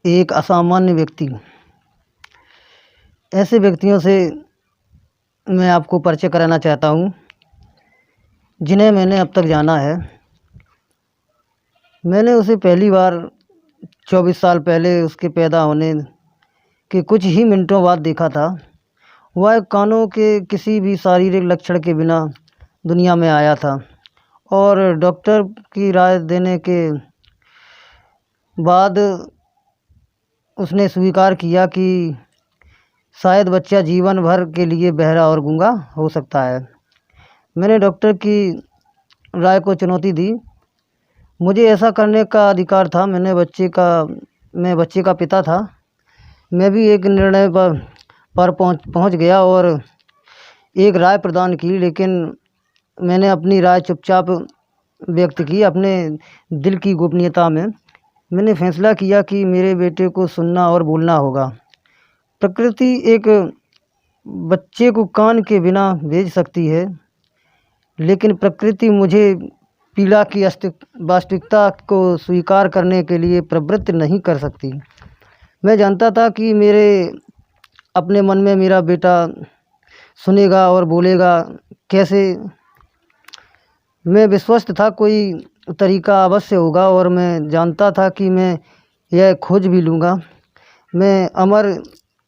एक असामान्य व्यक्ति, ऐसे व्यक्तियों से मैं आपको परिचय कराना चाहता हूँ जिन्हें मैंने अब तक जाना है। मैंने उसे पहली बार 24 साल पहले उसके पैदा होने के कुछ ही मिनटों बाद देखा था। वह कानों के किसी भी शारीरिक लक्षण के बिना दुनिया में आया था और डॉक्टर की राय देने के बाद उसने स्वीकार किया कि शायद बच्चा जीवन भर के लिए बहरा और गूंगा हो सकता है। मैंने डॉक्टर की राय को चुनौती दी। मुझे ऐसा करने का अधिकार था। मैं बच्चे का पिता था। मैं भी एक निर्णय पर पहुंच गया और एक राय प्रदान की, लेकिन मैंने अपनी राय चुपचाप व्यक्त की, अपने दिल की गोपनीयता में। मैंने फैसला किया कि मेरे बेटे को सुनना और बोलना होगा। प्रकृति एक बच्चे को कान के बिना भेज सकती है, लेकिन प्रकृति मुझे पीड़ा की वास्तविकता को स्वीकार करने के लिए प्रवृत्त नहीं कर सकती। मैं जानता था कि मेरे अपने मन में मेरा बेटा सुनेगा और बोलेगा कैसे। मैं विश्वस्त था कोई तरीका अवश्य होगा और मैं जानता था कि मैं यह खोज भी लूँगा। मैं अमर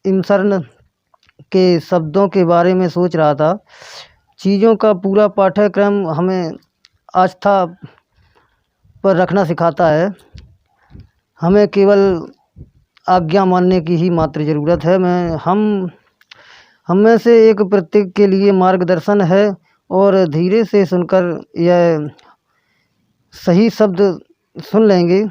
इमर्सन के शब्दों के बारे में सोच रहा था। चीज़ों का पूरा पाठ्यक्रम हमें आस्था पर रखना सिखाता है। हमें केवल आज्ञा मानने की ही मात्र ज़रूरत है। हम में से एक प्रत्येक के लिए मार्गदर्शन है और धीरे से सुनकर यह सही शब्द सुन लेंगे।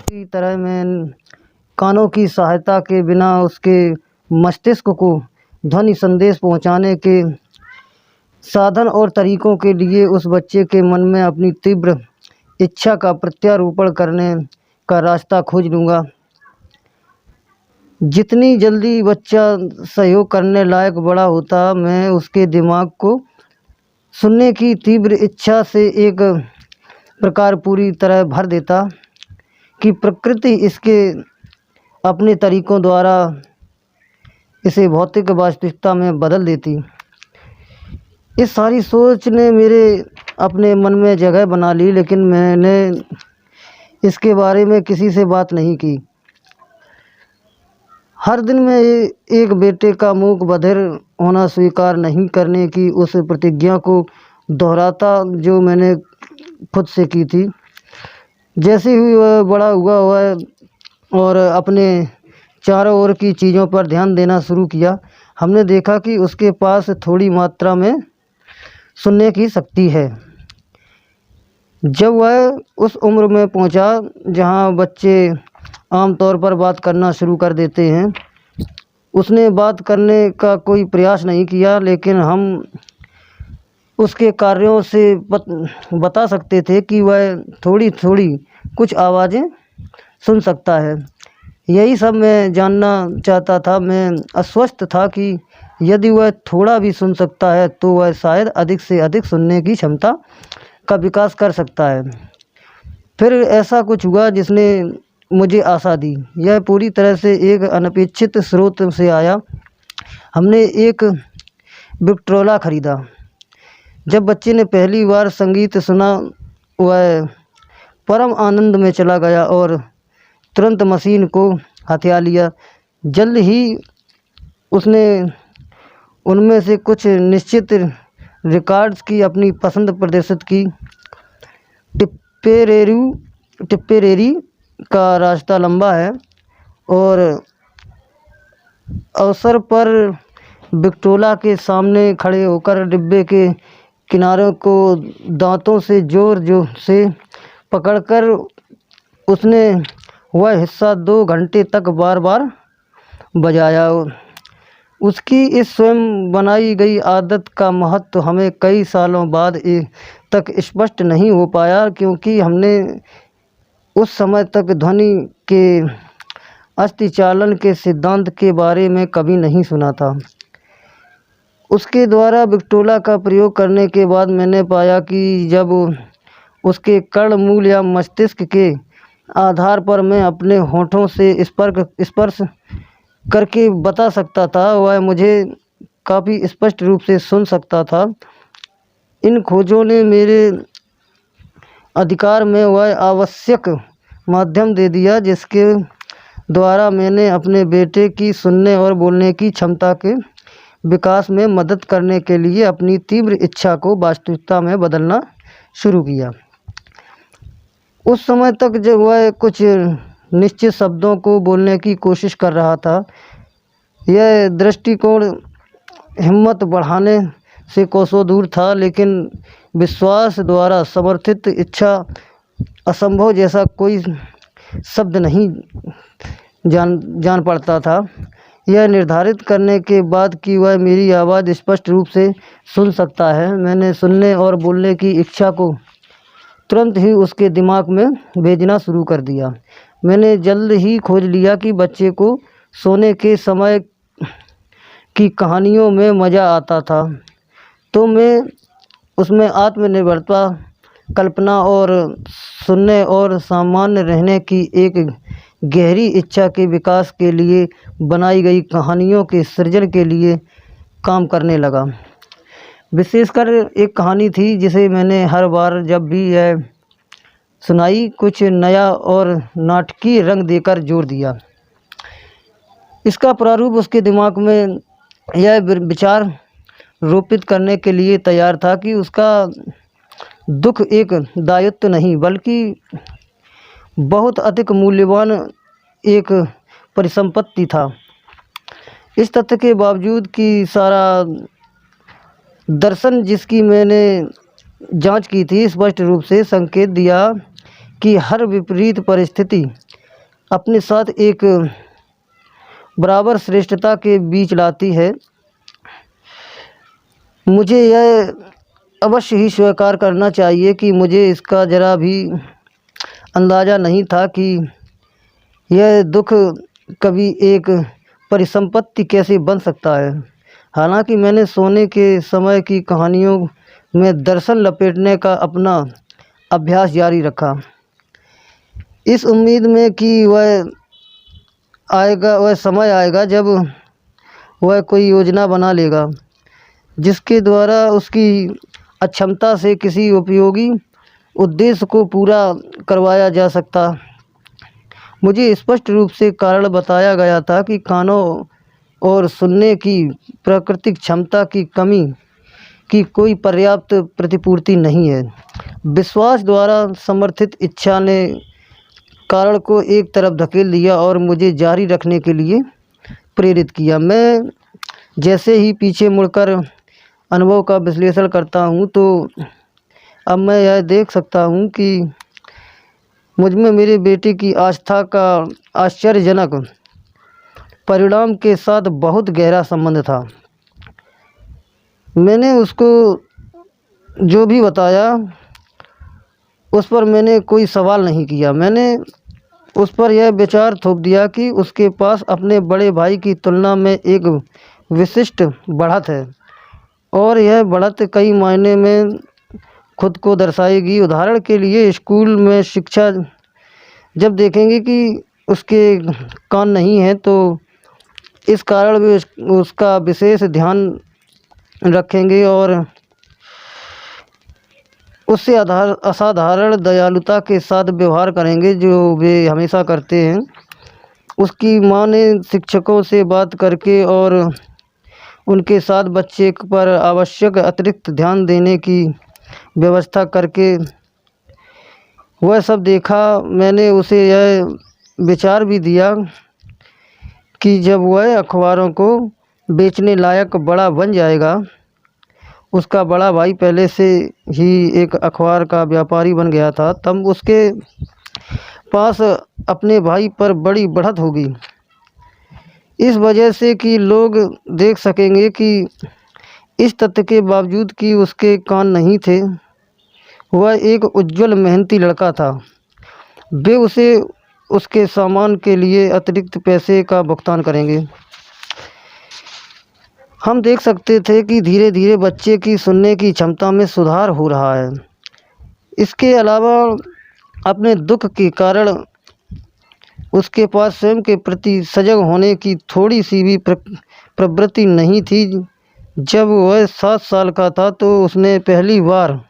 की तरह मैं कानों की सहायता के बिना उसके मस्तिष्क को ध्वनि संदेश पहुंचाने के साधन और तरीकों के लिए उस बच्चे के मन में अपनी तीव्र इच्छा का प्रत्यारोपण करने का रास्ता खोज लूँगा। जितनी जल्दी बच्चा सहयोग करने लायक बड़ा होता, मैं उसके दिमाग को सुनने की तीव्र इच्छा से एक प्रकार पूरी तरह भर देता कि प्रकृति इसके अपने तरीकों द्वारा इसे भौतिक वास्तविकता में बदल देती। इस सारी सोच ने मेरे अपने मन में जगह बना ली, लेकिन मैंने इसके बारे में किसी से बात नहीं की। हर दिन मैं एक बेटे का मूक बधिर होना स्वीकार नहीं करने की उस प्रतिज्ञा को दोहराता जो मैंने खुद से की थी। जैसे ही वह बड़ा हुआ और अपने चारों ओर की चीज़ों पर ध्यान देना शुरू किया, हमने देखा कि उसके पास थोड़ी मात्रा में सुनने की शक्ति है। जब वह उस उम्र में पहुंचा जहां बच्चे आमतौर पर बात करना शुरू कर देते हैं, उसने बात करने का कोई प्रयास नहीं किया, लेकिन हम उसके कार्यों से बता सकते थे कि वह थोड़ी थोड़ी कुछ आवाज़ें सुन सकता है। यही सब मैं जानना चाहता था। मैं आश्वस्त था कि यदि वह थोड़ा भी सुन सकता है तो वह शायद अधिक से अधिक सुनने की क्षमता का विकास कर सकता है। फिर ऐसा कुछ हुआ जिसने मुझे आशा दी। यह पूरी तरह से एक अनपेक्षित स्रोत से आया। हमने एक विक्ट्रोला खरीदा जब बच्चे ने पहली बार संगीत सुना वह परम आनंद में चला गया और तुरंत मशीन को हथिया लिया। जल्द ही उसने उनमें से कुछ निश्चित रिकॉर्ड्स की अपनी पसंद प्रदर्शित की। टिप्पेरेरी टिप्पेरेरी का रास्ता लंबा है और अवसर पर विक्टोला के सामने खड़े होकर डिब्बे के किनारों को दांतों से जोर से पकड़कर उसने वह हिस्सा 2 घंटे तक बार बार बजाया। उसकी इस स्वयं बनाई गई आदत का महत्व हमें कई सालों बाद तक स्पष्ट नहीं हो पाया, क्योंकि हमने उस समय तक ध्वनि के अस्थिचालन के सिद्धांत के बारे में कभी नहीं सुना था। उसके द्वारा विक्टोला का प्रयोग करने के बाद मैंने पाया कि जब उसके कर्णमूल या मस्तिष्क के आधार पर मैं अपने होठों से स्पर्श करके बता सकता था, वह मुझे काफ़ी स्पष्ट रूप से सुन सकता था। इन खोजों ने मेरे अधिकार में वह आवश्यक माध्यम दे दिया जिसके द्वारा मैंने अपने बेटे की सुनने और बोलने की क्षमता के विकास में मदद करने के लिए अपनी तीव्र इच्छा को वास्तविकता में बदलना शुरू किया। उस समय तक जब वह कुछ निश्चित शब्दों को बोलने की कोशिश कर रहा था, यह दृष्टिकोण हिम्मत बढ़ाने से कोसों दूर था, लेकिन विश्वास द्वारा समर्थित इच्छा असंभव जैसा कोई शब्द नहीं जान पड़ता था। यह निर्धारित करने के बाद कि वह मेरी आवाज़ स्पष्ट रूप से सुन सकता है, मैंने सुनने और बोलने की इच्छा को तुरंत ही उसके दिमाग में भेजना शुरू कर दिया। मैंने जल्द ही खोज लिया कि बच्चे को सोने के समय की कहानियों में मज़ा आता था, तो मैं उसमें आत्मनिर्भरता, कल्पना और सुनने और सामान्य रहने की एक गहरी इच्छा के विकास के लिए बनाई गई कहानियों के सृजन के लिए काम करने लगा। विशेषकर एक कहानी थी जिसे मैंने हर बार जब भी यह सुनाई कुछ नया और नाटकीय रंग देकर जोड़ दिया। इसका प्रारूप उसके दिमाग में यह विचार रोपित करने के लिए तैयार था कि उसका दुख एक दायित्व नहीं बल्कि बहुत अधिक मूल्यवान एक परिसंपत्ति था। इस तथ्य के बावजूद कि सारा दर्शन जिसकी मैंने जांच की थी स्पष्ट रूप से संकेत दिया कि हर विपरीत परिस्थिति अपने साथ एक बराबर श्रेष्ठता के बीच लाती है, मुझे यह अवश्य ही स्वीकार करना चाहिए कि मुझे इसका जरा भी अंदाज़ा नहीं था कि यह दुख कभी एक परिसंपत्ति कैसे बन सकता है। हालांकि मैंने सोने के समय की कहानियों में दर्शन लपेटने का अपना अभ्यास जारी रखा, इस उम्मीद में कि वह समय आएगा जब वह कोई योजना बना लेगा जिसके द्वारा उसकी अक्षमता से किसी उपयोगी उद्देश्य को पूरा करवाया जा सकता। मुझे स्पष्ट रूप से कारण बताया गया था कि कानों और सुनने की प्राकृतिक क्षमता की कमी की कोई पर्याप्त प्रतिपूर्ति नहीं है। विश्वास द्वारा समर्थित इच्छा ने कारण को एक तरफ धकेल दिया और मुझे जारी रखने के लिए प्रेरित किया। मैं जैसे ही पीछे मुड़कर अनुभव का विश्लेषण करता हूँ तो अब मैं यह देख सकता हूँ कि मुझमें मेरे बेटे की आस्था का आश्चर्यजनक परिणाम के साथ बहुत गहरा संबंध था। मैंने उसको जो भी बताया उस पर मैंने कोई सवाल नहीं किया। मैंने उस पर यह विचार थोप दिया कि उसके पास अपने बड़े भाई की तुलना में एक विशिष्ट बढ़त है और यह बढ़त कई मायने में खुद को दर्शाएगी। उदाहरण के लिए स्कूल में शिक्षा जब देखेंगे कि उसके कान नहीं है तो इस कारण वे उसका विशेष ध्यान रखेंगे और उससे असाधारण दयालुता के साथ व्यवहार करेंगे जो वे हमेशा करते हैं। उसकी माँ ने शिक्षकों से बात करके और उनके साथ बच्चे पर आवश्यक अतिरिक्त ध्यान देने की व्यवस्था करके वह सब देखा। मैंने उसे यह विचार भी दिया कि जब वह अखबारों को बेचने लायक बड़ा बन जाएगा, उसका बड़ा भाई पहले से ही एक अखबार का व्यापारी बन गया था, तब उसके पास अपने भाई पर बड़ी बढ़त होगी। इस वजह से कि लोग देख सकेंगे कि इस तथ्य के बावजूद कि उसके कान नहीं थे, वह एक उज्ज्वल मेहनती लड़का था। वे उसे उसके सामान के लिए अतिरिक्त पैसे का भुगतान करेंगे। हम देख सकते थे कि धीरे धीरे बच्चे की सुनने की क्षमता में सुधार हो रहा है। इसके अलावा अपने दुख के कारण उसके पास स्वयं के प्रति सजग होने की थोड़ी सी भी प्रवृत्ति नहीं थी। जब वह 7 साल का था तो उसने पहली बार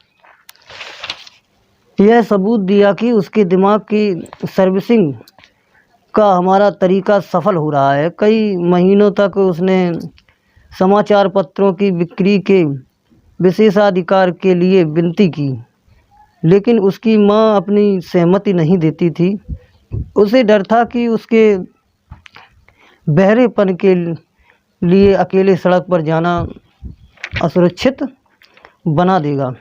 यह सबूत दिया कि उसके दिमाग की सर्विसिंग का हमारा तरीका सफल हो रहा है। कई महीनों तक उसने समाचार पत्रों की बिक्री के विशेषाधिकार के लिए विनती की, लेकिन उसकी माँ अपनी सहमति नहीं देती थी। उसे डर था कि उसके बहरेपन के लिए अकेले सड़क पर जाना असुरक्षित बना देगा।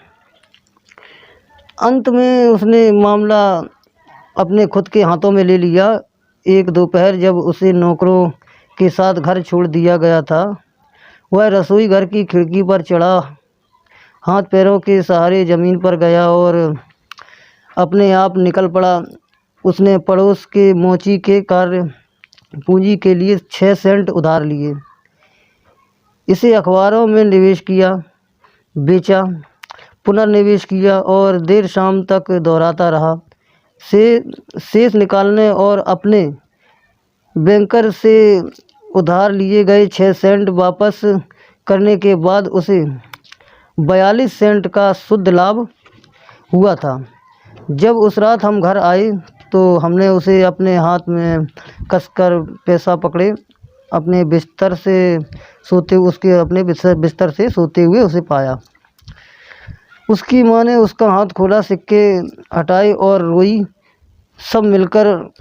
अंत में उसने मामला अपने खुद के हाथों में ले लिया। एक दोपहर जब उसे नौकरों के साथ घर छोड़ दिया गया था, वह रसोई घर की खिड़की पर चढ़ा, हाथ पैरों के सहारे ज़मीन पर गया और अपने आप निकल पड़ा। उसने पड़ोस के मोची के कार्य पूंजी के लिए 6 सेंट उधार लिए, इसे अखबारों में निवेश किया, बेचा, पुनर्निवेश किया और देर शाम तक दोहराता रहा। शेष निकालने और अपने बैंकर से उधार लिए गए 6 सेंट वापस करने के बाद उसे 42 सेंट का शुद्ध लाभ हुआ था। जब उस रात हम घर आए तो हमने उसे अपने हाथ में कसकर पैसा पकड़े अपने बिस्तर से सोते हुए उसे पाया। उसकी माँ ने उसका हाथ खोला, सिक्के हटाए और रोई। सब मिलकर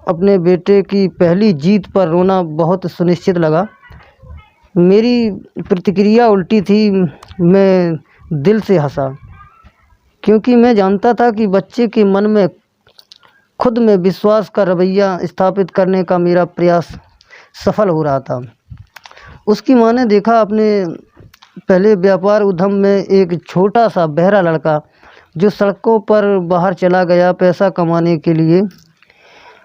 अपने बेटे की पहली जीत पर रोना बहुत सुनिश्चित लगा। मेरी प्रतिक्रिया उल्टी थी। मैं दिल से हंसा क्योंकि मैं जानता था कि बच्चे के मन में खुद में विश्वास का रवैया स्थापित करने का मेरा प्रयास सफल हो रहा था। उसकी माँ ने देखा अपने पहले व्यापार उद्यम में एक छोटा सा बहरा लड़का जो सड़कों पर बाहर चला गया पैसा कमाने के लिए,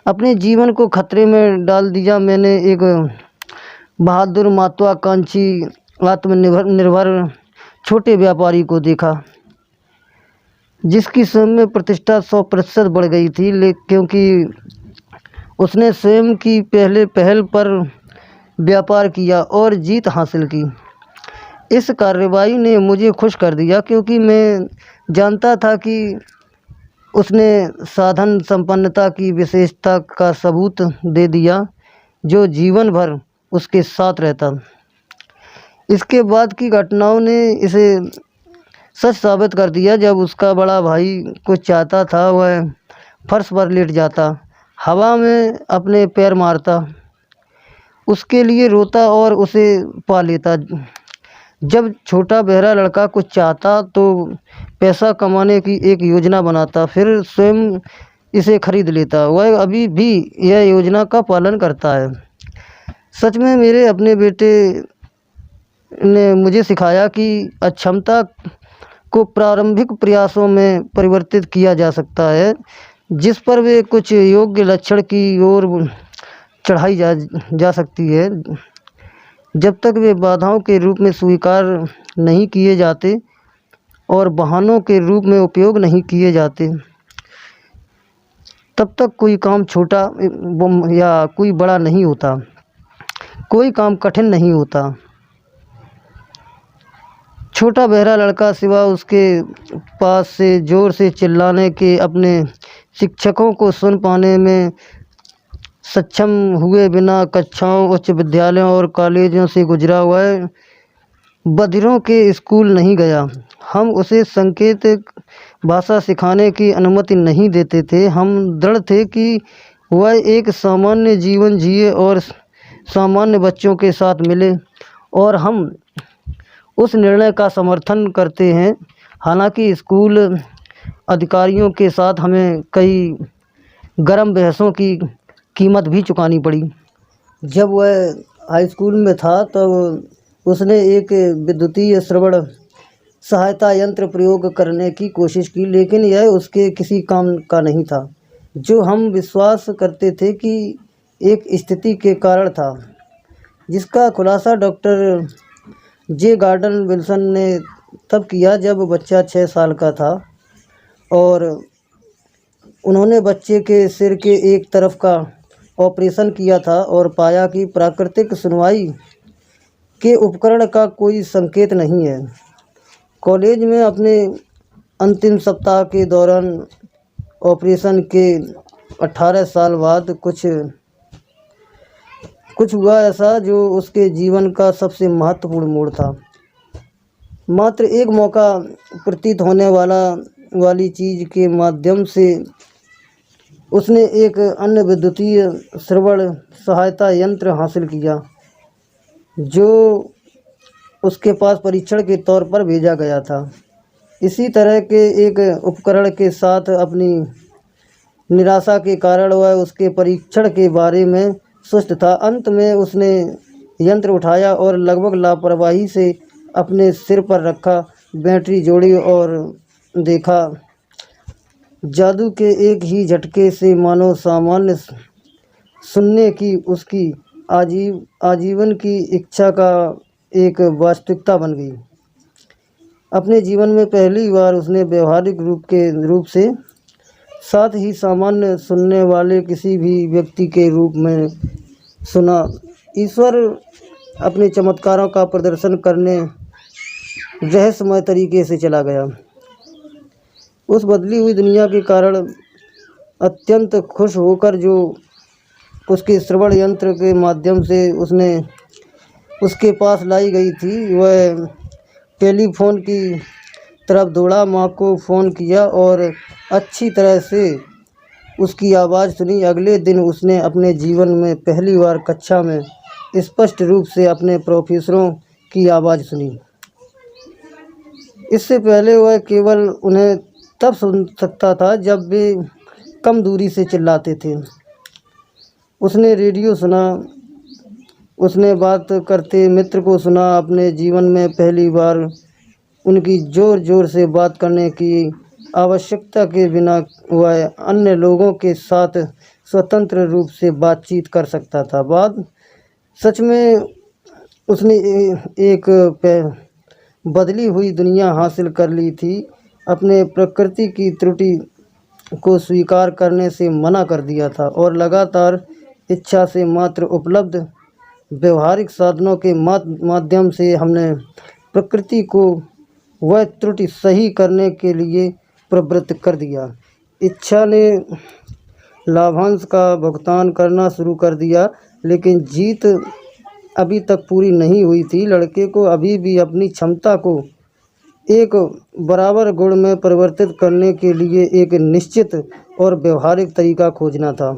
अपने जीवन को खतरे में डाल दिया। मैंने एक बहादुर महत्वाकांक्षी आत्मनिर्भर छोटे व्यापारी को देखा जिसकी स्वयं में प्रतिष्ठा 100% बढ़ गई थी, क्योंकि उसने स्वयं की पहल पर व्यापार किया और जीत हासिल की। इस कार्रवाई ने मुझे खुश कर दिया क्योंकि मैं जानता था कि उसने साधन संपन्नता की विशेषता का सबूत दे दिया जो जीवन भर उसके साथ रहता। इसके बाद की घटनाओं ने इसे सच साबित कर दिया। जब उसका बड़ा भाई कुछ चाहता था, वह फर्श पर लेट जाता, हवा में अपने पैर मारता, उसके लिए रोता और उसे पा लेता। जब छोटा बहरा लड़का कुछ चाहता तो पैसा कमाने की एक योजना बनाता, फिर स्वयं इसे खरीद लेता। वह अभी भी यह योजना का पालन करता है। सच में मेरे अपने बेटे ने मुझे सिखाया कि अक्षमता को प्रारंभिक प्रयासों में परिवर्तित किया जा सकता है, जिस पर वे कुछ योग्य लक्षण की ओर चढ़ाई जा सकती है, जब तक वे बाधाओं के रूप में स्वीकार नहीं किए जाते और बहानों के रूप में उपयोग नहीं किए जाते। तब तक कोई काम छोटा या कोई बड़ा नहीं होता, कोई काम कठिन नहीं होता। छोटा बहरा लड़का सिवा उसके पास से ज़ोर से चिल्लाने के अपने शिक्षकों को सुन पाने में सक्षम हुए बिना कक्षाओं, उच्च विद्यालयों और कॉलेजों से गुजरा हुआ बधिरों के स्कूल नहीं गया। हम उसे सांकेतिक भाषा सिखाने की अनुमति नहीं देते थे। हम दृढ़ थे कि वह एक सामान्य जीवन जिए और सामान्य बच्चों के साथ मिले, और हम उस निर्णय का समर्थन करते हैं। हालांकि स्कूल अधिकारियों के साथ हमें कई गर्म बहसों की कीमत भी चुकानी पड़ी। जब वह हाई स्कूल में था तब उसने एक विद्युतीय श्रवण सहायता यंत्र प्रयोग करने की कोशिश की, लेकिन यह उसके किसी काम का नहीं था। जो हम विश्वास करते थे कि एक स्थिति के कारण था, जिसका खुलासा डॉक्टर जे गॉर्डन विल्सन ने तब किया जब बच्चा 6 साल का था और उन्होंने बच्चे के सिर के एक तरफ का ऑपरेशन किया था और पाया कि प्राकृतिक सुनवाई के उपकरण का कोई संकेत नहीं है। कॉलेज में अपने अंतिम सप्ताह के दौरान ऑपरेशन के 18 साल बाद कुछ हुआ ऐसा जो उसके जीवन का सबसे महत्वपूर्ण मोड़ था। मात्र एक मौका प्रतीत होने वाली चीज़ के माध्यम से उसने एक अन्य विद्युतीय श्रवण सहायता यंत्र हासिल किया, जो उसके पास परीक्षण के तौर पर भेजा गया था। इसी तरह के एक उपकरण के साथ अपनी निराशा के कारण वह उसके परीक्षण के बारे में सुस्त था। अंत में उसने यंत्र उठाया और लगभग लापरवाही से अपने सिर पर रखा, बैटरी जोड़ी और देखा। जादू के एक ही झटके से मानो सामान्य सुनने की उसकी आजीवन की इच्छा का एक वास्तविकता बन गई। अपने जीवन में पहली बार उसने व्यवहारिक रूप से साथ ही सामान्य सुनने वाले किसी भी व्यक्ति के रूप में सुना। ईश्वर अपने चमत्कारों का प्रदर्शन करने रहस्यमय तरीके से चला गया। उस बदली हुई दुनिया के कारण अत्यंत खुश होकर जो उसके श्रवण यंत्र के माध्यम से उसके पास लाई गई थी, वह टेलीफोन की तरफ दौड़ा, माँ को फ़ोन किया और अच्छी तरह से उसकी आवाज़ सुनी। अगले दिन उसने अपने जीवन में पहली बार कक्षा में स्पष्ट रूप से अपने प्रोफेसरों की आवाज़ सुनी। इससे पहले वह केवल उन्हें तब सुन सकता था जब वे कम दूरी से चिल्लाते थे। उसने रेडियो सुना, उसने बात करते मित्र को सुना। अपने जीवन में पहली बार उनकी ज़ोर ज़ोर से बात करने की आवश्यकता के बिना वह अन्य लोगों के साथ स्वतंत्र रूप से बातचीत कर सकता था। बात सच में उसने एक बदली हुई दुनिया हासिल कर ली थी। अपने प्रकृति की त्रुटि को स्वीकार करने से मना कर दिया था और लगातार इच्छा से मात्र उपलब्ध व्यवहारिक साधनों के माध्यम से हमने प्रकृति को वह त्रुटि सही करने के लिए प्रवृत्त कर दिया। इच्छा ने लाभांश का भुगतान करना शुरू कर दिया, लेकिन जीत अभी तक पूरी नहीं हुई थी। लड़के को अभी भी अपनी क्षमता को एक बराबर गुण में परिवर्तित करने के लिए एक निश्चित और व्यवहारिक तरीका खोजना था।